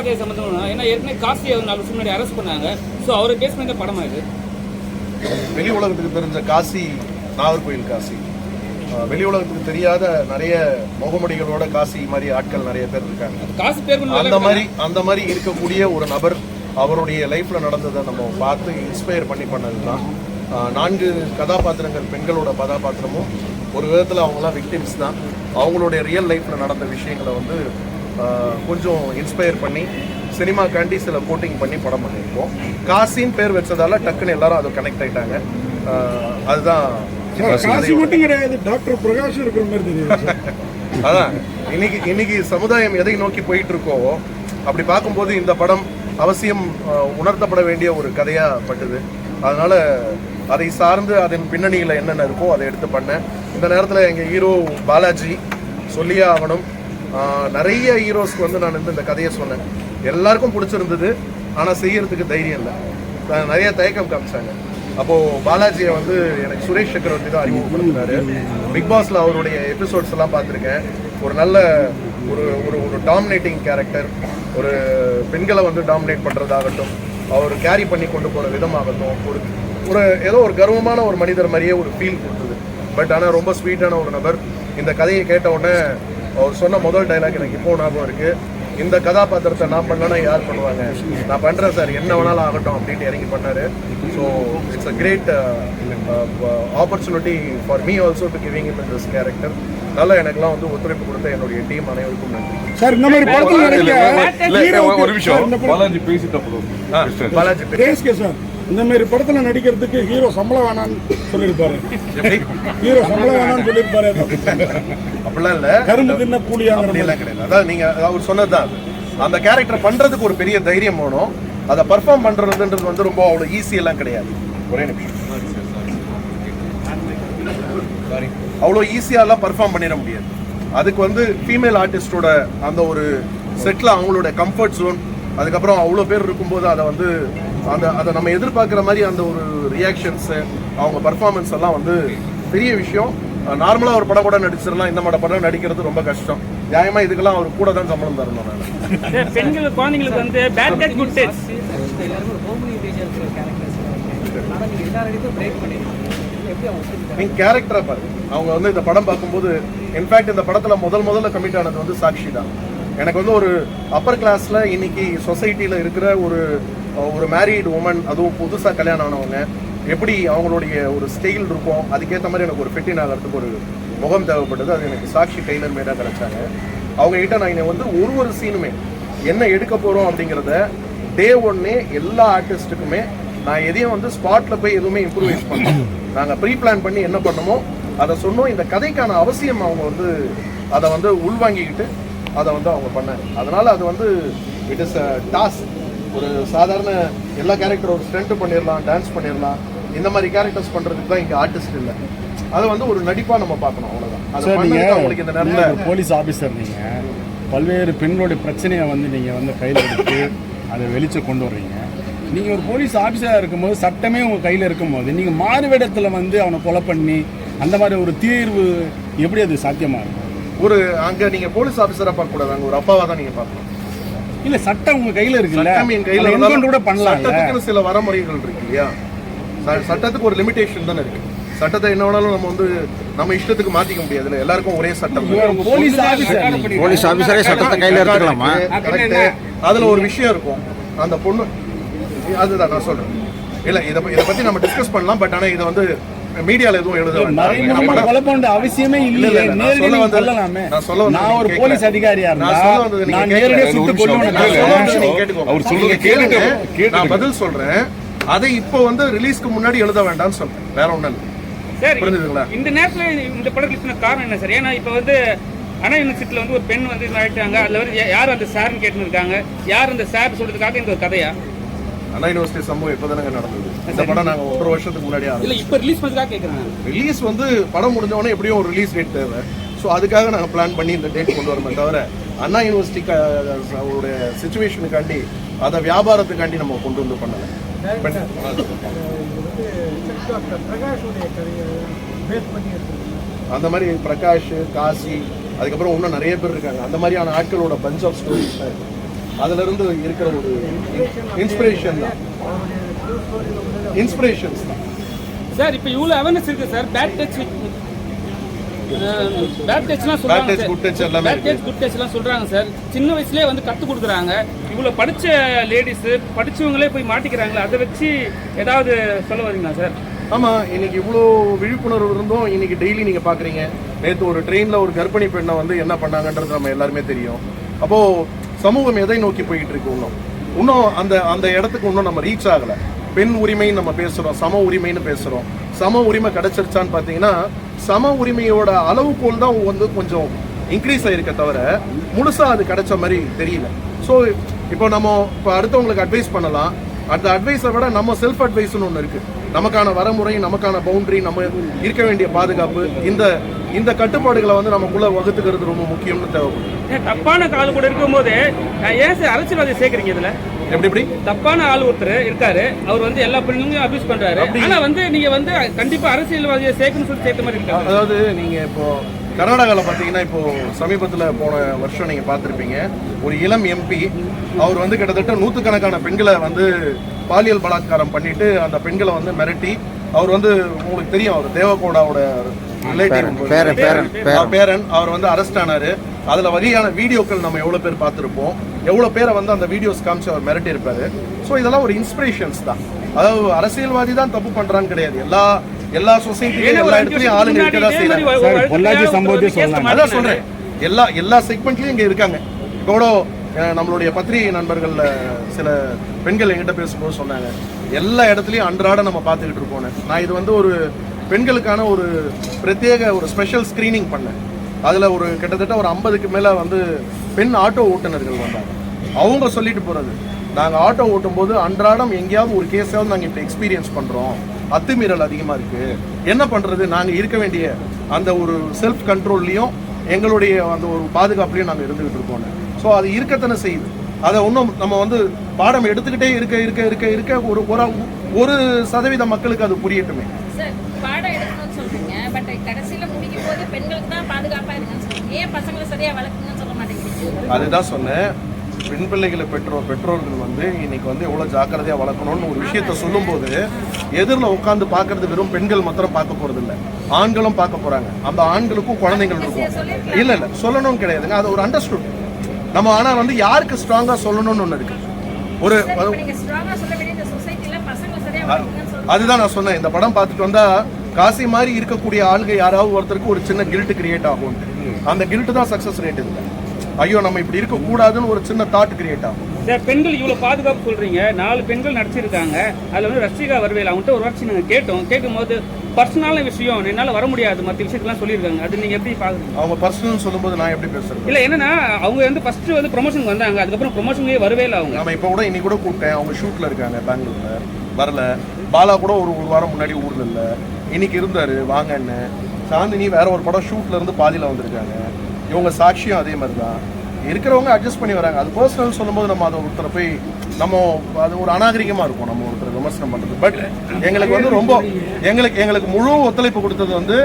கதை சம்மந்தமா? ஏன்னா ஏற்கனவே காசியை 4 வருஷம் முன்னாடி அரெஸ்ட் பண்ணாங்க. ஸோ அவரை பேஸ் பண்ணி இந்த படமா இது? வெளி உலகத்துக்கு தெரிஞ்ச காசி, நாகர்கோயில் காசி, வெளி உலகத்துக்கு தெரியாத நிறைய முகமுடிகளோட காசி மாதிரி ஆட்கள் நிறைய பேர் இருக்காங்க. காசி பேர் அந்த மாதிரி இருக்கக்கூடிய ஒரு நபர் அவருடைய லைஃப்ல நடந்ததை நம்ம பார்த்து இன்ஸ்பயர் பண்ணது தான். 4 கதாபாத்திரங்கள், பெண்களோட கதாபாத்திரமும் ஒரு விதத்தில் அவங்களாம் விக்டிம்ஸ் தான். அவங்களுடைய ரியல் லைஃப்பில் நடந்த விஷயங்களை வந்து கொஞ்சம் இன்ஸ்பயர் பண்ணி சினிமாக்காண்டி சில கோட்டிங் பண்ணி படம் பண்ணியிருக்கோம். காசின்னு பேர் வச்சதால டக்குன்னு எல்லாரும் அதை கனெக்ட் ஆகிட்டாங்க. அதுதான் காசி மட்டும் கிடையாது, டாக்டர் பிரகாஷ் இருக்கிற மாதிரி தெரியும். அதான் இன்னைக்கு சமுதாயம் எதை நோக்கி போயிட்டு இருக்கோ அப்படி பார்க்கும்போது இந்த படம் அவசியம் உணர்த்தப்பட வேண்டிய ஒரு கதையாக பட்டுது. அதனால அதை சார்ந்து அதன் பின்னணியில் என்னென்ன இருக்கோ அதை எடுத்து பண்ணேன். இந்த நேரத்தில் எங்கள் ஹீரோ பாலாஜி சொல்லியே ஆகணும். நிறைய ஹீரோஸ்க்கு வந்து நான் இந்த கதையை சொன்னேன், எல்லாருக்கும் பிடிச்சிருந்தது. ஆனால் செய்யறதுக்கு தைரியம் இல்லை, நிறைய தயக்கம் காமிச்சாங்க. அப்போது பாலாஜியை வந்து எனக்கு சுரேஷ் சக்கரவர்த்தி தான் அறிமுகப்படுத்தினாரு. பிக் பாஸில் அவருடைய எபிசோட்ஸ் எல்லாம் பார்த்துருக்கேன். ஒரு நல்ல ஒரு ஒரு டாமினேட்டிங் கேரக்டர், ஒரு பெண்களை வந்து டாமினேட் பண்ணுறதாகட்டும், அவர் கேரி பண்ணி கொண்டு போகிற விதமாகட்டும், ஒரு ஏதோ ஒரு கர்வமான ஒரு மனிதர் மாதிரியே ஒரு ஃபீல் கொடுத்தது. பட் ஆனால் ரொம்ப ஸ்வீட்டான ஒரு நபர். இந்த கதையை கேட்ட உடனே அவர் சொன்ன முதல் டைலாக் எனக்கு இப்போ ஞாபகம் இருக்குது. இந்த கதாபாத்திரத்தை நான் பண்ணலன்னா யார் பண்ணுவாங்க, நான் பண்ணுறேன் சார், என்ன வேணாலும் ஆகட்டும் அப்படின்ட்டு இறங்கி பண்ணார். So it's a great opportunity for me also to giving him in this character. நல்லா எனக்குலாம் வந்து ஒத்துழைப்பு கொடுத்த என்னுடைய டீம் அனைவருக்கும் நன்றி. சார், இந்த மாதிரி படத்தில் ஒரு விஷயம் பாலாஜி பேசிட்டு பாலாஜி சார், இந்த மாதிரி படத்துல நடிக்கிறதுக்கு ஹீரோ சம்பளம் வேணான்னு சொல்லியிருப்பாரு. ஹீரோ சம்பளம் வேணான்னு சொல்லியிருப்பாரு. அப்படிலாம் இல்ல, கரும்பு தின்ன கூலியாங்க கிடையாது. அதாவது நீங்க அவர் சொன்னதுதான், அந்த கேரக்டர் பண்றதுக்கு ஒரு பெரிய தைரியம் வேணும். அதை பர்ஃபார்ம் பண்றதுன்றது வந்து ரொம்ப அவ்வளவு ஈஸி எல்லாம் கிடையாது. ஒரே நிமிஷம், அவ்வளோ ஈஸியாலாம் பர்ஃபார்ம் பண்ணிட முடியாது. அதுக்கு வந்து ஃபீமேல் ஆர்டிஸ்டோட அந்த ஒரு செட்டில் அவங்களோட கம்ஃபர்ட் ஜோன், அதுக்கப்புறம் அவ்வளோ பேர் இருக்கும்போது அதை வந்து அதை நம்ம எதிர்பார்க்குற மாதிரி அந்த ஒரு ரியாக்ஷன்ஸு, அவங்க பர்ஃபார்மன்ஸ் எல்லாம் வந்து பெரிய விஷயம். நார்மலாக ஒரு படம் கூட நடிச்சிடலாம், இந்த மாதிரி படம் நடிக்கிறது ரொம்ப கஷ்டம். நியாயமாக இதுக்கெல்லாம் அவர் கூட தான் சம்பளம் தரணும். நான் பெண்கள் குழந்தைங்களுக்கு வந்து பேட் டச் குட் டச் நீங்க கேரக்டரா பாருங்க. அவங்க வந்து இந்த படம் பார்க்கும்போது, இன்ஃபேக்ட் இந்த படத்துல முதல்ல கமிட் ஆனது வந்து சாக்ஷி தான். எனக்கு வந்து ஒரு அப்பர் கிளாஸ்ல இன்னைக்கு சொசைட்டில இருக்கிற ஒரு மேரீடு உமன், அதுவும் புதுசா கல்யாணம் ஆனவங்க, எப்படி அவங்களுடைய ஒரு ஸ்டைல் இருக்கும், அதுக்கேற்ற மாதிரி எனக்கு ஒரு ஃபிட்டின் ஆகிறதுக்கு ஒரு முகம் தேவைப்பட்டது. அது எனக்கு சாக்ஷி டெய்லர் மேடாக கிடைச்சாங்க. அவங்க கிட்ட நான் வந்து ஒரு சீனுமே என்ன எடுக்க போறோம் அப்படிங்கிறத டே ஒன்னே எல்லா ஆர்டிஸ்ட்டுக்குமே நான் எதையும் வந்து ஸ்பாட்ல போய் எதுவுமே இம்ப்ரூவைஸ் பண்ணோம். நாங்கள் ப்ரீ பிளான் பண்ணி என்ன பண்ணமோ அதை சொன்னோம். இந்த கதைக்கான அவசியம் அவங்க வந்து அதை வந்து உள்வாங்கிக்கிட்டு அதை வந்து அவங்க பண்ணாங்க. அதனால அது வந்து இட் இஸ் அ டாஸ்க். ஒரு சாதாரண எல்லா கேரக்டரும் ஒரு ஸ்டண்ட் பண்ணிடலாம், டான்ஸ் பண்ணிடலாம், இந்த மாதிரி கேரக்டர்ஸ் பண்றதுக்கு தான் இங்கே ஆர்டிஸ்ட் இல்லை. அதை வந்து ஒரு நடிப்பாக நம்ம பார்க்கணும், அவ்வளோதான். அவங்களுக்கு இந்த நேரத்தில் போலீஸ் ஆஃபீஸர் நீங்கள் பல்வேறு பெண்களுடைய பிரச்சனையை வந்து நீங்கள் வந்து கையில் எடுத்து அதை வெளிச்ச கொண்டு வர்றீங்க. நீங்கள் ஒரு போலீஸ் ஆஃபீஸராக இருக்கும்போது, சட்டமே உங்கள் கையில் இருக்கும்போது, நீங்கள் மாறுவேடத்தில் வந்து அவனை கொலை பண்ணி அந்த மாதிரி ஒரு தீர்வு எப்படி அது சாத்தியமாக இருக்கும்? அங்கே நீங்கள் போலீஸ் ஆஃபீஸராக பார்க்கக்கூடாது, அங்கே ஒரு அப்பாவாக தான் நீங்கள் பார்க்கணும். இல்லை, சட்டம் உங்கள் கையில் இருக்குல்ல, என் கையில் கூட பண்ணலாம். சட்டத்துக்கு சில வரமுறைகள் இருக்கு இல்லையா? சட்டத்துக்கு ஒரு லிமிடேஷன் தானே இருக்கு. சட்டத்தை என்ன வேணாலும் நம்ம வந்து நம்ம இஷ்டத்துக்கு மாத்திக்க முடியாது. எல்லாருக்கும் ஒரே சட்டம். போலீஸ் ஆபீசரே சட்டத்தை கையில எடுத்துக்கலாமா? அதுல ஒரு விஷயம் இருக்கும். அந்த பொண்ணு, அதுதான் நான் சொல்றேன். இல்ல இதை பத்தி நம்ம டிஸ்கஸ் பண்ணலாம். பட் ஆனா இதை வந்து மீடியால எதுவும் எழுத வேண்டாம், அவசியமே இல்லை. நான் சொல்ல வந்தது நான் ஒரு போலீஸ் அதிகாரியா நான் பதில் சொல்றேன். அதை இப்போ வந்து ரிலீஸ்க்கு முன்னாடி எழுத வேண்டாம்னு சொல்றேன், வேற ஒண்ணும் இல்லை. சார், இந்த நேரத்தில் இந்த படம் ரிலீஸ் பண்ண காரணம் என்ன சார்? ஏன்னா இப்போ வந்து அண்ணா யூனிவர்சிட்டியில் வந்து ஒரு பெண் வந்து ஆயிட்டாங்க. அதில் வந்து யார் அந்த சார்னு கேட்டுன்னு இருக்காங்க. யார் அந்த சார் சொல்றதுக்காக இந்த ஒரு கதையா? அண்ணா யூனிவர்சிட்டி சம்பவம் எப்போதானங்க நடந்தது? இந்த படம் நாங்கள் 1 வருஷத்துக்கு முன்னாடியே இல்லை, இப்போ ரிலீஸ் பண்ணுறதுக்காக கேட்குறாங்க. ரிலீஸ் வந்து படம் முடிஞ்சவொடனே எப்படியும் ஒரு ரிலீஸ் டேட் தேவை. ஸோ அதுக்காக நாங்கள் பிளான் பண்ணி இந்த டேட் கொண்டு வரமே தவிர அண்ணா யூனிவர்சிட்டிக்கு அவருடைய சுச்சுவேஷனுக்காண்டி, அதை வியாபாரத்துக்காண்டி நம்ம கொண்டு வந்து பண்ணலை. அந்த மாதிரி பிரகாஷ், காசி, அதுக்கப்புறம் இன்னும் நிறைய பேர் இருக்காங்க. அந்த மாதிரியான ஆட்களோட பஞ்ச் ஆஃப் ஸ்டோரிஸ் தான் இருக்கு. அதுல இருந்து இருக்கிற ஒரு இன்ஸ்பிரேஷன் தான், இன்ஸ்பிரேஷன்ஸ் தான். சார் இப்போ இவ்வளோ அவேர்னஸ் இருக்கு சார். பேட் டச்லாம் சொல்றாங்க, Bad touch, good touch எல்லாமே பேட் டச் குட் டச்லாம் சொல்றாங்க சார். சின்ன வயசுலேயே வந்து கற்றுக் கொடுக்குறாங்க. இவ்வளோ படிச்ச லேடிஸு படிச்சவங்களே போய் மாட்டிக்கிறாங்களா, அதை வச்சு ஏதாவது சொல்ல வரீங்களா சார்? ஆமாம், இன்னைக்கு இவ்வளோ விழிப்புணர்வு இருந்தும் இன்னைக்கு டெய்லி நீங்கள் பார்க்குறீங்க. நேற்று ஒரு ட்ரெயினில் ஒரு கர்ப்பிணி பெண்ணை வந்து என்ன பண்ணாங்கன்றது நம்ம எல்லாருமே தெரியும். அப்போது சமூகம் எதை நோக்கி போய்கிட்டு இருக்கு? இன்னும் அந்த இடத்துக்கு இன்னும் நம்ம ரீச் ஆகலை. பெண் உரிமைன்னு நம்ம பேசுகிறோம், சம உரிமைன்னு பேசுகிறோம். சம உரிமை கிடைச்சிருச்சான்னு பார்த்தீங்கன்னா சம உரிமையோட அளவுகோல் தான் வந்து கொஞ்சம் இன்க்ரீஸ் ஆகிருக்க தவிர முழுசாக அது கிடைச்ச மாதிரி தெரியல. ஸோ இப்போ அடுத்தவங்களுக்கு அட்வைஸ் பண்ணலாம். அந்த அட்வைஸை விட நம்ம செல்ஃப் அட்வைஸ்னு ஒன்று இருக்குது. நமக்கான வரமுறை, நமக்கான பவுண்டரி, நம்ம இருக்க வேண்டிய பாதுகாப்பு, இந்த கட்டுப்பாடுகளை வந்து நமக்குள்ள வகுத்துக்கிறது ரொம்ப முக்கியம்னு தேவைப்படுது. தப்பான ஆள் கூட இருக்கும்போது ஏன் சார் அரசியல்வாதியை சேர்க்குறீங்க இதில்? எப்படி தப்பான ஆள் ஒருத்தர் இருக்காரு, அவர் வந்து எல்லா பெண்களும் அபியூஸ் பண்றாரு. ஆனா வந்து நீங்க வந்து கண்டிப்பா அரசியல்வாதியை சேர்க்கணும்னு சொல்லி சேர்த்த மாதிரி இருக்காங்க. அதாவது நீங்க இப்போ கர்நாடகாவில் பார்த்தீங்கன்னா இப்போ சமீபத்தில் போன வருஷம் நீங்கள் பார்த்துருப்பீங்க, ஒரு இளம் எம்பி அவர் வந்து கிட்டத்தட்ட 100கணக்கான பெண்களை வந்து பாலியல் பலாத்காரம் பண்ணிட்டு அந்த பெண்களை வந்து மிரட்டி, அவர் வந்து உங்களுக்கு தெரியும், அவர் தேவகோடாவோட பேரன், அவர் வந்து அரெஸ்ட் ஆனாரு. அதில் வகையான வீடியோக்கள் நம்ம எவ்வளோ பேர் பார்த்துருப்போம், எவ்வளோ பேரை வந்து அந்த வீடியோஸ் காமிச்சு அவர் மிரட்டி இருப்பாரு. ஸோ இதெல்லாம் ஒரு இன்ஸ்பிரேஷன்ஸ் தான். அதாவது அரசியல்வாதி தான் தப்பு பண்ணுறான்னு கிடையாது. எல்லா சொசைட்டிலையும் எல்லா இடத்துலையும் ஆளுங்க இருக்கதான் செய்யறாங்க. அதான் சொல்றேன், எல்லா செக்மெண்ட்லயும் இங்க இருக்காங்க. கூட நம்மளுடைய பத்திரிகை நண்பர்கள்ல சில பெண்கள் எங்கிட்ட பேசும்போது சொன்னாங்க, எல்லா இடத்துலையும் அன்றாட நம்ம பார்த்துக்கிட்டு இருக்கோம். நான் இது வந்து ஒரு பெண்களுக்கான ஒரு பிரத்யேக ஒரு ஸ்பெஷல் ஸ்கிரீனிங் பண்ணேன். அதில் ஒரு கிட்டத்தட்ட ஒரு 50க்கு மேலே வந்து பெண் ஆட்டோ ஓட்டுநர்கள் வந்தாங்க. அவங்க சொல்லிட்டு போகிறது, நாங்கள் ஆட்டோ ஓட்டும் போது அன்றாடம் எங்கேயாவது ஒரு கேஸாவது நாங்கள் இப்போ எக்ஸ்பீரியன்ஸ் பண்ணுறோம், அத்துமீறல் அதிகமாக இருக்குது, என்ன பண்ணுறது, நாங்கள் இருக்க வேண்டிய அந்த ஒரு செல்ஃப் கண்ட்ரோல்லையும் எங்களுடைய அந்த ஒரு பாதுகாப்புலையும் நாங்கள் இருந்துகிட்டு இருக்கோம். ஸோ அது இருக்கத்தானே செய்யுது. அதை இன்னும் நம்ம வந்து பாடம் எடுத்துக்கிட்டே இருக்க ஒரு சதவீத மக்களுக்கு அது புரியட்டுமே. பாடம் எடுக்கணும்னு சொல்றீங்க, பட் கடைசியில முடிக்கும் போது பெண்களுக்கு தான் பாதுகாப்பா இருக்குன்னு சொல்றீங்க. ஏன் பசங்களை சரியா வளர்க்கணும்னு சொல்ல மாட்டேங்கிறீங்க? அதுதான் சொன்னேன், பெண் பிள்ளைகளை பெற்றோர்கள் வந்து இன்னைக்கு வந்து எவ்வளோ ஜாக்கிரதையாக வளர்க்கணும்னு ஒரு விஷயத்த சொல்லும்போது எதிரில் உட்காந்து பார்க்கறது வெறும் பெண்கள் மாத்திரம் பார்க்க போறது இல்லை, ஆண்களும் பார்க்க போறாங்க. அந்த ஆண்களுக்கும் குழந்தைகள் இருக்கும். இல்லை சொல்லணும்னு கிடையாதுங்க, அது ஒரு அண்டர்ஸ்டுட் நம்ம. ஆனால் வந்து யாருக்கு ஸ்ட்ராங்காக சொல்லணும்னு ஒன்று இருக்கு. அதுதான் நான் சொன்னேன், இந்த படம் பார்த்துட்டு வந்தா காசி மாதிரி இருக்கக்கூடிய ஆளுங்க யாராவது ஒருத்தருக்கு ஒரு சின்ன கில்ட் கிரியேட் ஆகும். அந்த கில்ட் தான் சக்சஸ் ரேட் இல்லை. ஐயோ நம்ம இப்படி இருக்க கூடாதுன்னு ஒரு சின்ன தாட் கிரியேட் ஆகும். பெண்கள் இவ்வளவு பாதுகாப்பு சொல்றீங்க, 4 பெண்கள் நடிச்சிருக்காங்க. அதுல வந்து ரஷ்மிகா வருவேல் அவங்கள்ட்ட ஒரு வாட்சி நாங்கள் கேட்கும்போது பர்சனலான விஷயம் என்னால் வர முடியாது, மற்ற விஷயத்தெல்லாம் சொல்லியிருக்காங்க. அது நீங்க எப்படி பாக்குறீங்க? அவங்க பர்சனல் சொல்லும்போது நான் எப்படி பேசுறேன்? இல்லை, என்னன்னா அவங்க வந்து ஃபர்ஸ்ட் வந்து ப்ரொமோஷனுக்கு வந்தாங்க, அதுக்கப்புறம் ப்ரொமோஷன்லேயே வரவே இல்லை அவங்க. நம்ம இப்போ கூட இன்னைக்கு கூட கூப்பிட்டேன், அவங்க ஷூட்ல இருக்காங்க பெங்களூர்ல, வரல. பாலா கூட ஒரு வாரம் முன்னாடி ஊர்ல இல்லை, இன்னைக்கு இருந்தாரு வாங்கன்னு. சாந்தினி வேற ஒரு படம் ஷூட்ல இருந்து பாதியில வந்திருக்காங்க. இவங்க சாட்சியும் அதே மாதிரி தான் இருக்கிறவங்க அட்ஜஸ்ட் பண்ணி வராங்க. அது பர்சனல் சொல்லும்போது நம்ம அதை ஒருத்தரை போய் அது ஒரு அநாகரிகமாக இருக்கும் நம்ம ஒருத்தர் விமர்சனம் பண்ணுறது. பட் எங்களுக்கு வந்து ரொம்ப எங்களுக்கு முழு ஒத்துழைப்பு கொடுத்தது வந்து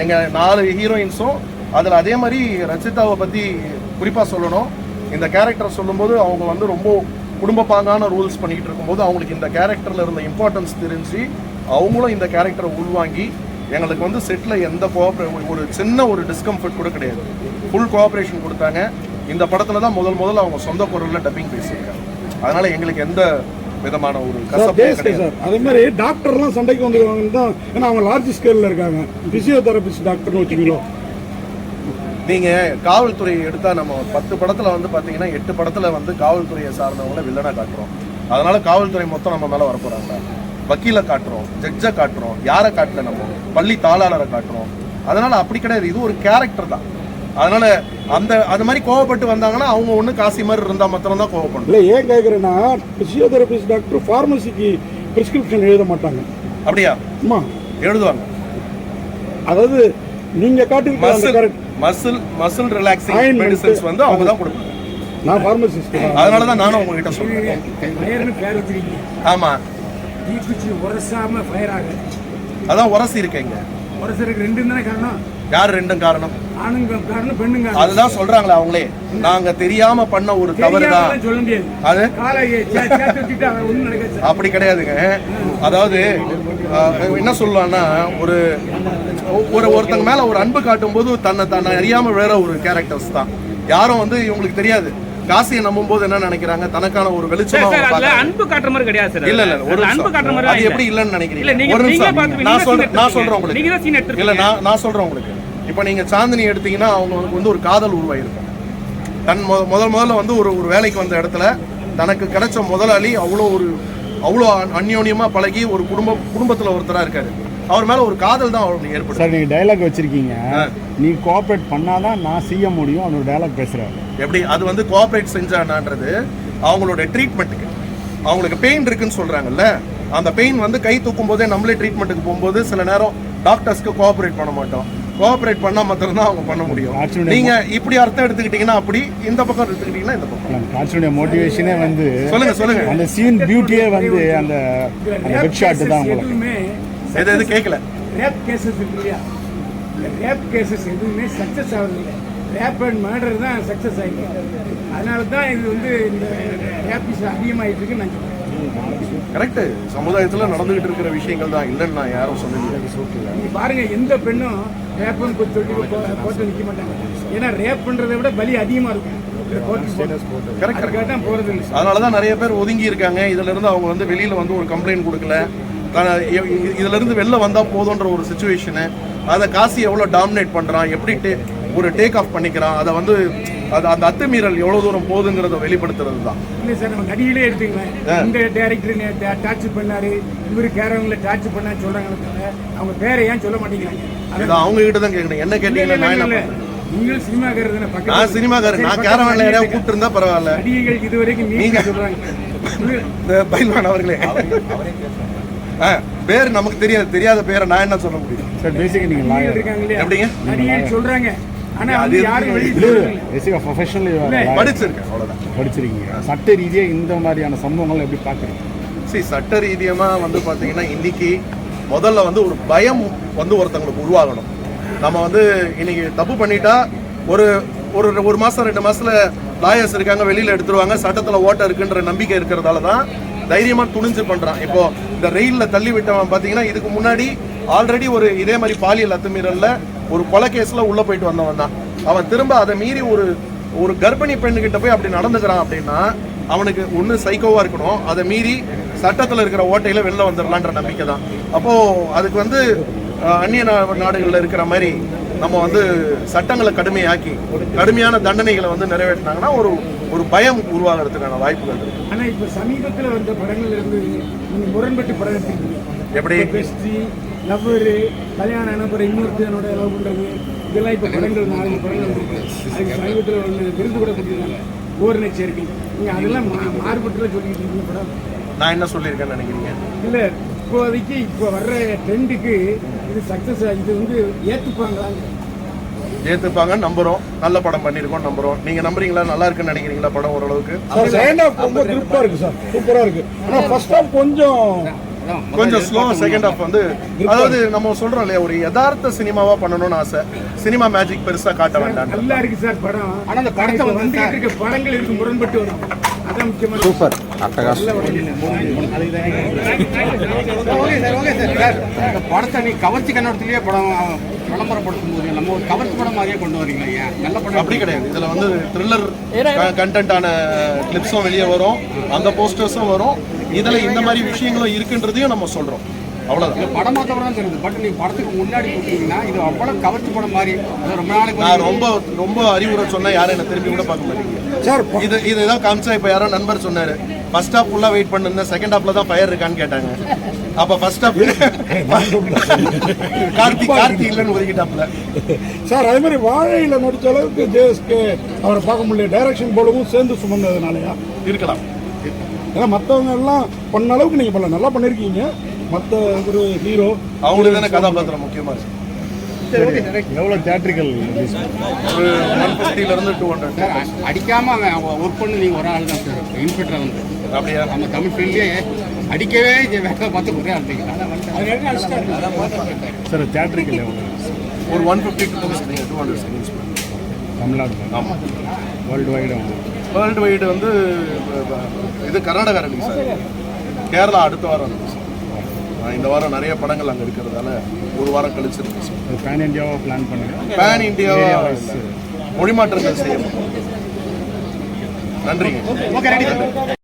எங்கள் 4 ஹீரோயின்ஸும். அதில் அதே மாதிரி ரச்சிதாவை பற்றி குறிப்பாக சொல்லணும். இந்த கேரக்டரை சொல்லும்போது அவங்க வந்து ரொம்ப குடும்ப பாங்கான ரூல்ஸ் பண்ணிக்கிட்டு இருக்கும்போது அவங்களுக்கு இந்த கேரக்டரில் இருந்த இம்பார்ட்டன்ஸ் தெரிஞ்சு அவங்களும் இந்த கேரக்டரை உள்வாங்கி எங்களுக்கு வந்து செட்டில் எந்த ஒரு சின்ன ஒரு டிஸ்கம்ஃபர்ட் கூட கிடையாது, ஃபுல் கோஆப்ரேஷன் கொடுத்தாங்க. இந்த படத்துல தான் முதல்ல அவங்க சொந்த குரல்ல டப்பிங் பேசியிருக்காங்க. அதனால எங்களுக்கு எந்த விதமான ஒரு கசப்பே கிடையாது. அதே மாதிரி டாக்டர்லாம் சண்டைக்கு வந்துருவாங்க தான், ஏன்னா அவங்க லார்ஜ் ஸ்கேல்ல இருக்காங்க. பிசியோதெரபிஸ்ட் டாக்டர்னு வச்சுக்கீங்களோ. நீங்க காவல்துறை எடுத்தா நம்ம 10 படத்துல வந்து பாத்தீங்கன்னா 8 படத்துல வந்து காவல்துறையை சார்ந்தவங்கள வில்லனா காட்டுறோம். அதனால காவல்துறை மொத்தம் நம்ம மேல வரப்போறாங்க. வக்கீலை காட்டுறோம், ஜட்ஜை காட்டுறோம், யாரை காட்டல, நம்ம பள்ளி தாளாளரை காட்டுறோம். அதனால அப்படி கிடையாது, இது ஒரு கேரக்டர் தான். அதனால அது மாதிரி கோவப்பட்டு வந்தாங்கன்னா அவங்க ஒண்ணு காசி மாதிரி இருந்தா மாத்திரம் தான் கோவப்படும். இல்லை ஏன் கேட்குறேன்னா, பிசியோதெரபிஸ்ட் டாக்டர் ஃபார்மசிக்கு பிரிஸ்கிரிப்ஷன் எழுத மாட்டாங்க. அப்படியா? ஆமா எழுதுவாங்க. அதாவது நீங்க காட்டுங்க மசில் ரிலாக்ஸிங் மெடிசன்ஸ் வந்து அவங்க தான் கொடுப்பாங்க. நான் ஃபார்மசிஸ்ட், அதனால தான் நானும் உங்ககிட்ட சொல்றேன். ஆமா, தீக்குச்சி உரசாம ஃபயர் ஆகுது. அதான் உரசி இருக்கேங்க. உரசருக்கு 2 தானே காரணம். யார் ரெண்டும் காரணம்? ஆணுங்க காரணம், பெண்ணுங்க அதுதான் சொல்றாங்களே அவங்களே, நாங்க தெரியாம பண்ண ஒரு தவறுதான் சொல்ல முடியாது. அது. ஒன்றும் அப்படி கிடையாதுங்க. அதாவது என்ன சொல்லலாம்னா, ஒருத்தங்க மேல ஒரு அன்பு காட்டும் போது தன்னை அறியாம வேற ஒரு கேரக்டர்ஸ் தான். யாரும் வந்து இவங்களுக்கு தெரியாது. காசியை நம்பும் போது என்ன நினைக்கிறாங்க, தனக்கான ஒரு வெளிச்சமா அன்பு காட்டுற மாதிரி கிடையாது சார். இல்ல ஒரு அன்பு காட்டுற மாதிரி அது எப்படி இல்லன்னு நினைக்கிறீங்க? ஒரு நிமிஷம் நான் சொல்றேன் உங்களுக்கு. இல்ல நான் சொல்றேன் உங்களுக்கு. இப்ப நீங்க சாந்தினி எடுத்தீங்கன்னா அவங்களுக்கு வந்து ஒரு காதல் உருவாயிருக்கும். தன் முதல்ல வந்து ஒரு வேலைக்கு வந்த இடத்துல தனக்கு கிடைச்ச முதலாளி அவ்வளோ அந்யோன்யமா பழகி ஒரு குடும்பத்துல ஒருத்தரா இருக்காரு. அவர் மேல ஒரு காதல் தான் அவருக்கு ஏற்படும். சார் நீங்க டயலாக் வச்சிருக்கீங்க, நீ கோஆபரேட் பண்ணாதான் நான் செய்ய முடியும், அவனோட டயலாக் பேசுறாரு. எப்படி அது வந்து கோஆபரேட் செஞ்சான்றது அவங்களோட ட்ரீட்மெண்ட்டுக்கு. அவங்களுக்கு பெயின் இருக்குன்னு சொல்றாங்கல்ல, அந்த பெயின் வந்து கை தூக்கும் போதே நம்மளே ட்ரீட்மெண்ட்டுக்கு போகும்போது சில நேரம் டாக்டர்ஸ்க்கு கோஆபரேட் பண்ண மாட்டோம். கோஆபரேட் பண்ணா மாத்திரம் தான் அவங்க பண்ண முடியும். நீங்க இப்படி அர்த்தம் எடுத்துக்கிட்டீங்கன்னா அப்படி, இந்த பக்கம் எடுத்துக்கிட்டீங்கன்னா இந்த பக்கம். காட்சியுடைய மோட்டிவேஷனே வந்து சொல்லுங்க அந்த சீன் பியூட்டியே வந்து அந்த பெட் ஷாட் தான் உங்களுக்கு. எது கேட்கல. ரேப் கேசஸ் இருக்கு இல்லையா, இந்த ரேப் கேசஸ் எதுவுமே சக்ஸஸ் ஆகுது இல்லை. ரேப் அண்ட் மர்டர் தான் சக்ஸஸ் ஆகிருக்கு. அதனால தான் இது வந்து இந்த ரேப்பிஸ் அதிகமாகிட்டு இருக்குன்னு நான் சொல்றேன். கரெக்ட். சமுதாயத்தில் நடந்துகிட்டு இருக்கிற விஷயங்கள் தான், இல்லைன்னு நான் யாரும் சொல்லுங்க. நீங்க பாருங்க, எந்த பெண்ணும் ரேப்னு சொல்லி கோர்ட்டு நிற்க மாட்டாங்க. ஏன்னா ரேப் பண்றதை விட பலி அதிகமா இருக்கும். அதனாலதான் நிறைய பேர் ஒதுங்கி இருக்காங்க. இதுல இருந்து அவங்க வந்து வெளியில வந்து ஒரு கம்ப்ளைண்ட் கொடுக்கல. இதுல இருந்து வெளில வந்தா போதுன்ற ஒரு சிச்சுவேஷனு. அதை காசி எவ்வளவு டாமினேட் பண்றான், எப்படி ஒரு டேக் ஆஃப் பண்ணிக்கிறான், அதை வந்து அந்த அத்துமீறல் எவ்வளவு தூரம் போகுதுங்கிறத வெளிப்படுத்துறது தான். இல்லை சார், நம்ம நடிகளே எடுத்துக்கலாம். இந்த டைரக்டர் டார்ச் பண்ணாரு, இவரு கேரவங்களை டார்ச் பண்ணா சொல்றாங்க. அவங்க பேரை ஏன் சொல்ல மாட்டேங்கிறாங்க? அவங்க கிட்ட தான் கேட்கணும். என்ன கேட்டீங்கன்னா நான் என்ன பண்ணுறேன்? நீங்களும் சினிமாக்காரர் தானே? நான் சினிமாக்காரர். நான் கேரவன்ல யாரையாவது கூப்பிட்டு இருந்தா பரவாயில்ல. நடிகைகள் இதுவரைக்கும் நீங்க சொல்றாங்க. பைல்வான் அவர்களே, பேர் நமக்கு தெரியாத பேரை நான் என்ன சொல்ல முடியும்? சார் பேசிக்கா நீங்க லாயர் இருக்காங்க இல்லையா, எப்படிங்க நடிகைகள் சொல்றாங்க. ஆனா அது யாரும் பேசிக்கா ப்ரொஃபஷனலி படிச்சிருக்கேன், அவ்வளவுதான். படிச்சிருக்கீங்க. சட்ட ரீதியா இந்த மாதிரியான சம்பவங்கள் எப்படி பாக்குறீங்க? சட்ட ரீதியமா வந்து பாத்தீங்கன்னா இன்னைக்கு முதல்ல வந்து ஒரு பயம் வந்து ஒருத்தங்களுக்கு உருவாகணும். நம்ம வந்து இன்னைக்கு தப்பு பண்ணிட்டா ஒரு மாசம் 2 மாசத்துல லாயர்ஸ் இருக்காங்க, வெளியில எடுத்துருவாங்க, சட்டத்துல ஓட்ட இருக்குன்ற நம்பிக்கை இருக்கிறதால தான் தைரியமா துணிஞ்சு பண்றான். இப்போ இந்த ரெயில்ல தள்ளி விட்டவன் பாத்தீங்கன்னா இதுக்கு முன்னாடி ஆல்ரெடி ஒரு இதே மாதிரி பாலியல் அத்துமீறல்ல ஒரு கொலை கேஸ்ல உள்ள போயிட்டு வந்தவன் தான். அவன் திரும்ப அதை மீறி ஒரு கர்ப்பிணி பெண்ணுகிட்ட போய் அப்படி நடந்துக்கிறான் அப்படின்னா அவனுக்கு ஒண்ணு சைக்கோவா இருக்கணும், அதை மீறி சட்டத்துல இருக்கிற ஓட்டையில வெளில வந்துடலான்ற நம்பிக்கை தான். அப்போ அதுக்கு வந்து அந்நிய நாடுகளில் இருக்கிற மாதிரி நம்ம வந்து சட்டங்களை கடுமையாக்கி கடுமையான தண்டனைகளை வந்து நிறைவேற்றினாங்கன்னா ஒரு பயம் உருவாகிறதுக்கான வாய்ப்புகள் இருக்கு. ஆனா இப்ப சமீபத்தில் வந்த படங்கள் இருந்து நீங்க முரண்பட்டு படம் எடுத்துருக்கீங்க. எப்படி பெஸ்டி, லவ்வரு, கல்யாணம் நபர், இன்னொருத்தனோட லவ் பண்றது, இதெல்லாம் இப்ப படங்கள் 4 படங்கள் இருக்கு. அதுக்கு சமீபத்தில் வந்து விருது கூட கொடுத்துருக்காங்க, ஓரணை சேர்க்கை. நீங்க அதெல்லாம் மாறுபட்டுல சொல்லிட்டு இருக்கீங்க படம். நான் என்ன சொல்லியிருக்கேன்னு நினைக்கிறீங்க? இல்ல இப்போதைக்கு இப்போ வர்ற ட்ரெண்டுக்கு இது சக்சஸ், இது வந்து ஏத்துப்பாங்க நம்புறோம். நல்ல படம் பண்ணிருக்கோம் நம்புறோம். நீங்க நம்புறீங்களா? நல்லா இருக்குன்னு நினைக்கிறீங்களா படம்? ஓரளவுக்கு செகண்ட் ஹாஃப் ரொம்ப கிரிப்பா இருக்கு சார், சூப்பரா இருக்கு. ஆனா ஃபர்ஸ்ட் ஹாஃப் கொஞ்சம் ஸ்லோ, செகண்ட் ஹாஃப் வந்து அதாவது நம்ம சொல்றோம் இல்லையா, ஒரு யதார்த்த சினிமாவா பண்ணணும்னு ஆசை. சினிமா மேஜிக் பெருசா காட்ட வேண்டாம். நல்லா இருக்கு சார் படம். ஆனா அந்த படத்தை வந்து இருக்க படங்கள் இருக்கு முரண்பட்டு வரும். அதான் முக்கியமான. சூப்பர், அட்டகாசம். படத்தை நீ கவர்ச்சி கண்ணோட்டத்திலேயே படம் விளம்பரப்படுத்தும் போது நம்ம ஒரு கவர்ச்சி படம் மாதிரியே கொண்டு வரீங்களா? ஐயா நல்ல படம் அப்படி கிடையாது. இதுல வந்து த்ரில்லர் கண்டென்ட்டான கிளிப்ஸும் வெளியே வரும், அந்த போஸ்டர்ஸும் வரும். இதுல இந்த மாதிரி விஷயங்களும் இருக்குன்றதையும் நம்ம சொல்றோம். அவ்வளவுதான். படம் மாத்தப்பட தான் தெரியுது. பட் நீங்க படத்துக்கு முன்னாடி கொடுத்தீங்கன்னா இது அவ்வளவு கவர்ச்சி படம் மாதிரி. ரொம்ப நாளைக்கு நான் ரொம்ப அறிவுரை சொன்னா யாரும் என்ன திரும்பி கூட பார்க்க மாட்டேங்க சார். இதுதான் காமிச்சா. இப்ப யாரோ நண்பர் சொன்னாரு, ஃபர்ஸ்ட் ஹாஃப் ஃபுல்லா வெயிட் பண்ணிருந்தேன், செகண்ட் ஹாஃப்ல தான் ஃபயர் இருக்கான்னு கேட்டாங்க. அப்ப ஃபர்ஸ்ட் ஹாஃப் கார்த்தி இல்லைன்னு ஒதுக்கிட்டாப்ல சார். அதே மாதிரி வாழையில நடிச்ச அளவுக்கு ஜேஎஸ்கே அவரை பார்க்க முடியல. டைரக்ஷன் போலவும் சேர்ந்து சுமந்ததுனாலயா இருக்கலாம். ஏன்னா மற்றவங்க எல்லாம் பண்ண அளவுக்கு நீங்க பண்ணல, நல்லா பண்ணிருக்கீங்க. மற்ற ஒரு ஹீரோ அவங்களுக்கு தானே கதாபாத்திரம் முக்கியமா இருக்கு. எவ்வளோ தியேட்டரிக்கல்? ஒரு 150 இருந்து 200. அடிக்காம அவன் ஒர்க் பண்ணி நீங்க ஒரு ஆள் தான் சார் இன்ஸ்பெக்டர் வந்து. அப்படியா? நம்ம தமிழ் ஃபீல்ட்லேயே அடிக்கவே வேலை பார்த்து ஒரே ஆள் சார் தியேட்டரிக்கல் எவ்வளோ? ஒரு 150 to 200 screens. தமிழ்நாடு ஆமாம். வேர்ல்டு வைடு வேர்ல்டு வைடு வந்து இது கர்நாடகா ரிலீஸ் ஆகுது. கேரளா அடுத்த வாரம் ரிலீஸ். இந்த வாரம் நிறைய படங்கள் அங்கே இருக்கிறதால ஒரு வாரம் கழிச்சு ரிலீஸ். பேன் இந்தியாவை பிளான் பண்ணுங்க. பேன் இந்தியாவா மொழி மாற்றங்கள் செய்யணும். நன்றிங்க. Okay ready.